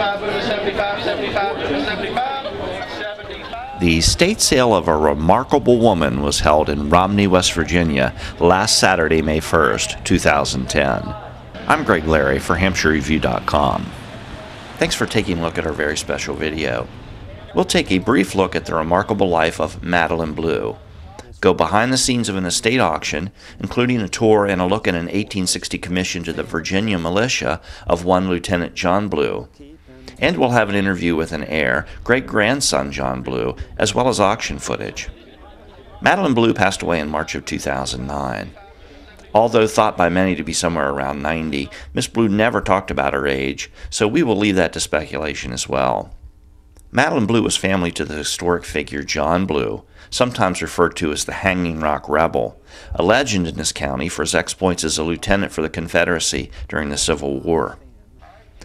75, move to 75, 75, move to 75, 75. The estate sale of a remarkable woman was held in Romney, West Virginia, last Saturday, May 1st, 2010. I'm Greg Larry for HampshireReview.com. Thanks for taking a look at our very special video. We'll take a brief look at the remarkable life of Madeline Blue, go behind the scenes of an estate auction, including a tour and a look at an 1860 commission to the Virginia Militia of one Lieutenant John Blue, and we'll have an interview with an heir, great-grandson John Blue, as well as auction footage. Madeline Blue passed away in March of 2009. Although thought by many to be somewhere around 90, Miss Blue never talked about her age, so we will leave that to speculation as well. Madeline Blue was family to the historic figure John Blue, sometimes referred to as the Hanging Rock Rebel, a legend in this county for his exploits as a lieutenant for the Confederacy during the Civil War.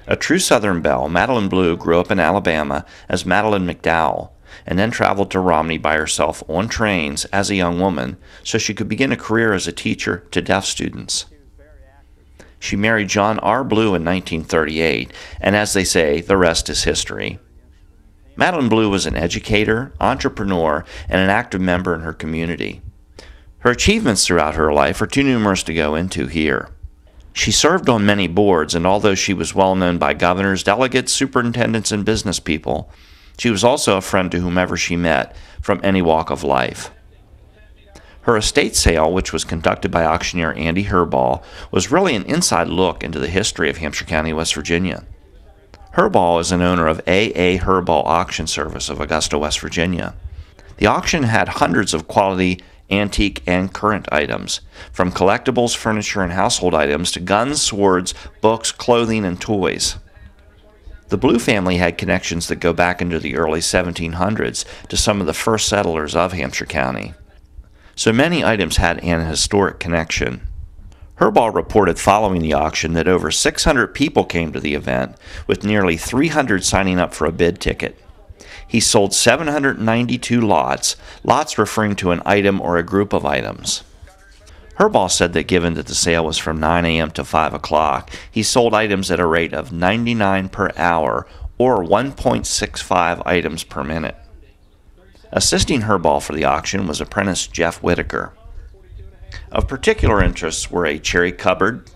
A true Southern belle, Madeline Blue grew up in Alabama as Madeline McDowell, and then traveled to Romney by herself on trains as a young woman so she could begin a career as a teacher to deaf students. She married John R. Blue in 1938, and as they say, the rest is history. Madeline Blue was an educator, entrepreneur, and an active member in her community. Her achievements throughout her life are too numerous to go into here. She served on many boards, and although she was well known by governors, delegates, superintendents, and business people, she was also a friend to whomever she met from any walk of life. Her estate sale, which was conducted by auctioneer Andy Herbaugh, was really an inside look into the history of Hampshire County, West Virginia. Herbaugh is an owner of A.A. Herbaugh Auction Service of Augusta, West Virginia. The auction had hundreds of quality antique and current items, from collectibles, furniture, and household items to guns, swords, books, clothing, and toys. The Blue family had connections that go back into the early 1700s to some of the first settlers of Hampshire County. So many items had an historic connection. Herbaugh reported following the auction that over 600 people came to the event, with nearly 300 signing up for a bid ticket. He sold 792 lots referring to an item or a group of items. Herbaugh said that given that the sale was from 9 a.m. to 5 o'clock, he sold items at a rate of 99 per hour, or 1.65 items per minute. Assisting Herbaugh for the auction was apprentice Jeff Whitaker. Of particular interest were a cherry cupboard,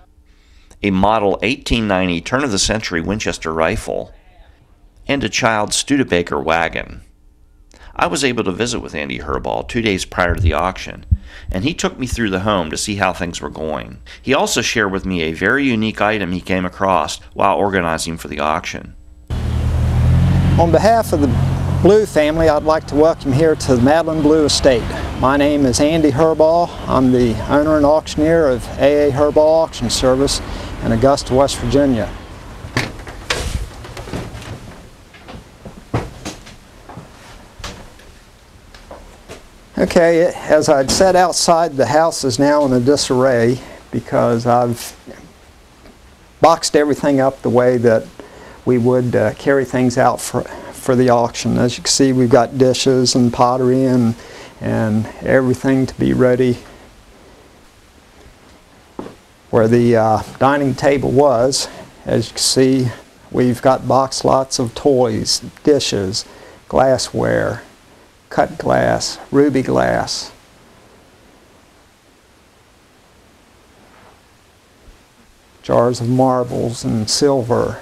a model 1890 turn-of-the-century Winchester rifle, and a child's Studebaker wagon. I was able to visit with Andy Herbaugh 2 days prior to the auction, and he took me through the home to see how things were going. He also shared with me a very unique item he came across while organizing for the auction. On behalf of the Blue family, I'd like to welcome you here to the Madeline Blue Estate. My name is Andy Herbaugh. I'm the owner and auctioneer of A.A. Herbaugh Auction Service in Augusta, West Virginia. Okay, as I'd said outside, the house is now in a disarray because I've boxed everything up the way that we would carry things out for the auction. As you can see, we've got dishes and pottery and everything to be ready where the dining table was. As you can see, we've got boxed lots of toys, dishes, glassware, cut glass, ruby glass. Jars of marbles and silver.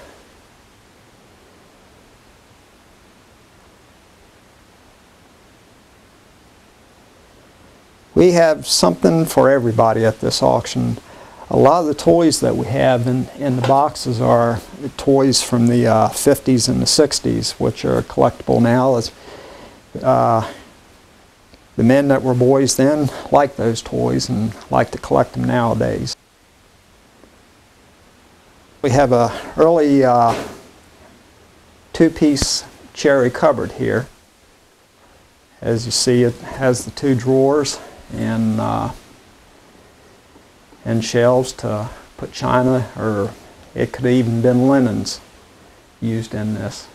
We have something for everybody at this auction. A lot of the toys that we have in the boxes are toys from the 50s and the 60s, which are collectible now. The men that were boys then liked those toys and like to collect them nowadays. We have a early two-piece cherry cupboard here. As you see, it has the two drawers and shelves to put china, or it could have even been linens used in this.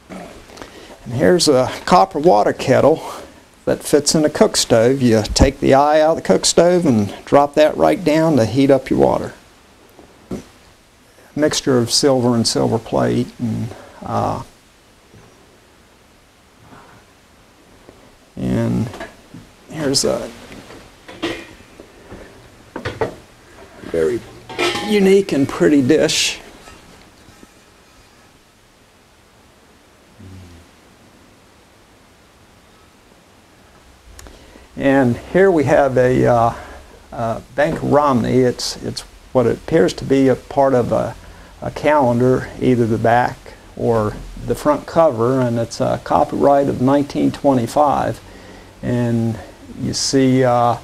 And here's a copper water kettle that fits in a cook stove. You take the eye out of the cook stove and drop that right down to heat up your water. mixture of silver and silver plate, and here's a very unique and pretty dish. And here we have a Bank of Romney. It's what it appears to be a part of a calendar, either the back or the front cover, and it's a copyright of 1925. And you see the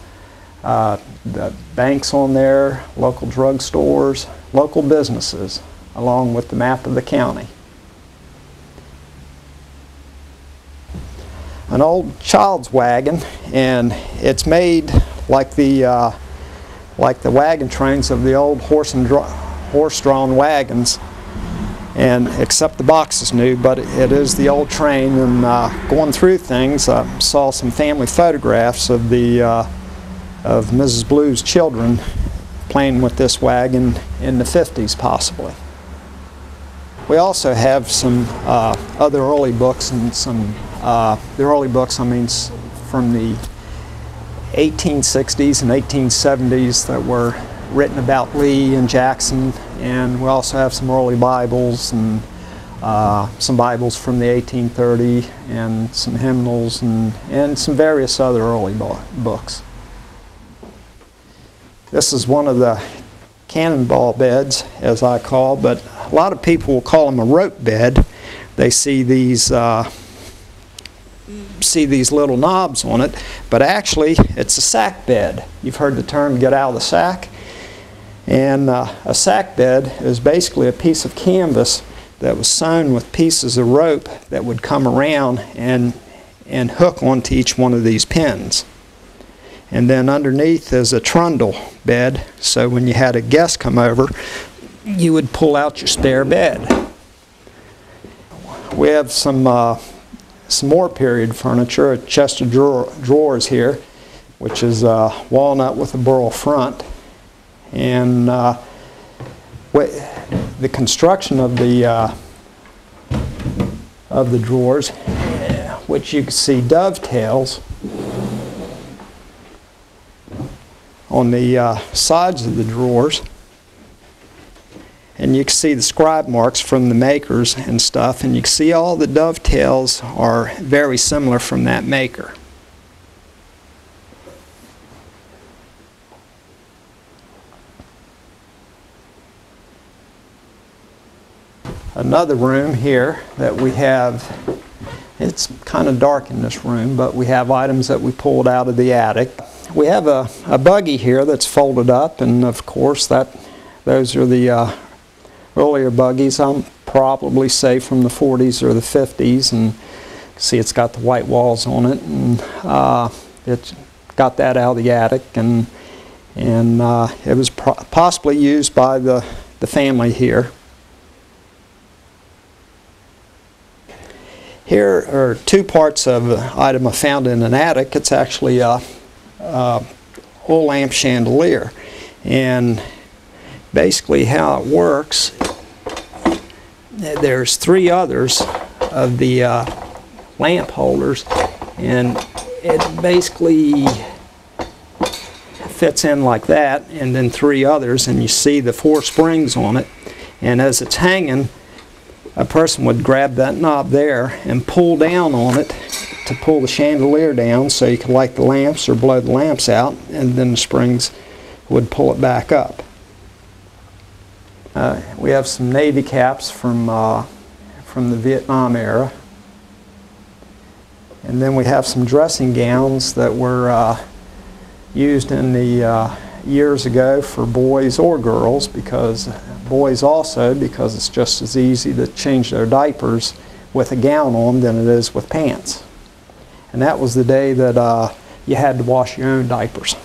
banks on there, local drugstores, local businesses, along with the map of the county. An old child's wagon, and it's made like the wagon trains of the old horse-drawn wagons, and except the box is new, but it is the old train. And going through things, I saw some family photographs of of Mrs. Blue's children playing with this wagon in the 50s, possibly. We also have some other early books, and the early books, I mean, from the 1860s and 1870s that were written about Lee and Jackson, and we also have some early Bibles, and some Bibles from the 1830s, and some hymnals, and some various other early books. This is one of the cannonball beds, as I call, but a lot of people will call them a rope bed. They see these little knobs on it, but actually it's a sack bed. You've heard the term "get out of the sack," and a sack bed is basically a piece of canvas that was sewn with pieces of rope that would come around and hook onto each one of these pins. And then underneath is a trundle bed, so when you had a guest come over, you would pull out your spare bed. We have some more period furniture, a chest of drawers here, which is walnut with a burl front. And the construction of the drawers, which you can see dovetails on the sides of the drawers, and you can see the scribe marks from the makers and stuff, and you can see all the dovetails are very similar from that maker. Another room here that we have, it's kind of dark in this room, but we have items that we pulled out of the attic. We have a buggy here that's folded up, and of course those are the earlier buggies. I'm probably say from the 40s or the 50s, and see it's got the white walls on it, and it's got that out of the attic, and it was possibly used by the family here. Here are two parts of an item I found in an attic. It's actually a oil lamp chandelier, and basically how it works, there's three others of the lamp holders, and it basically fits in like that, and then three others, and you see the four springs on it, and as it's hanging, a person would grab that knob there and pull down on it to pull the chandelier down so you could light the lamps or blow the lamps out, and then the springs would pull it back up. We have some Navy caps from the Vietnam era, and then we have some dressing gowns that were used in the years ago for boys or girls, because boys also, because it's just as easy to change their diapers with a gown on than it is with pants. And that was the day that you had to wash your own diapers.